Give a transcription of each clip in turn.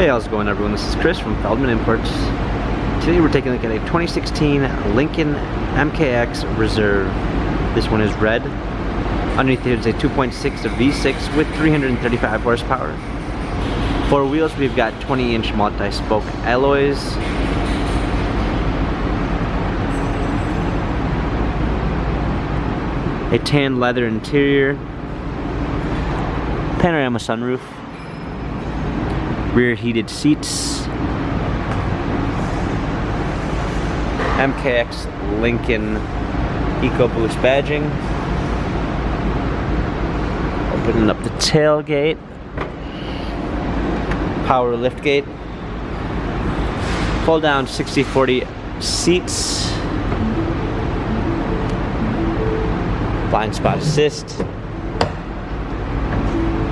Hey, how's it going, everyone? This is Chris from Feldmann Imports. Today we're taking a look at a 2016 Lincoln MKX Reserve. This one is red. Underneath it is a 2.6 V6 with 335 horsepower. For wheels, we've got 20-inch multi-spoke alloys. A tan leather interior. Panorama sunroof. Rear heated seats. MKX Lincoln EcoBoost badging. Opening up the tailgate. Power liftgate. Fold down 60/40 seats. Blind spot assist.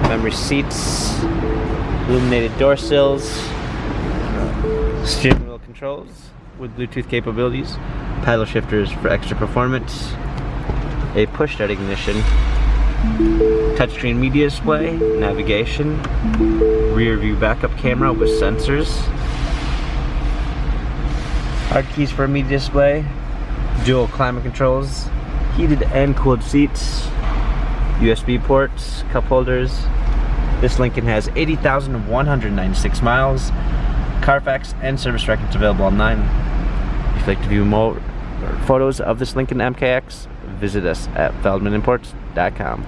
Memory seats. Illuminated door sills. Steering wheel controls with Bluetooth capabilities. Paddle shifters for extra performance. A push start ignition. Touchscreen media display. Navigation. Rear view backup camera with sensors. Hard keys for a media display. Dual climate controls. Heated and cooled seats. USB ports. Cup holders. This Lincoln has 80,196 miles. Carfax and service records available online. If you'd like to view more photos of this Lincoln MKX, visit us at feldmanimports.com.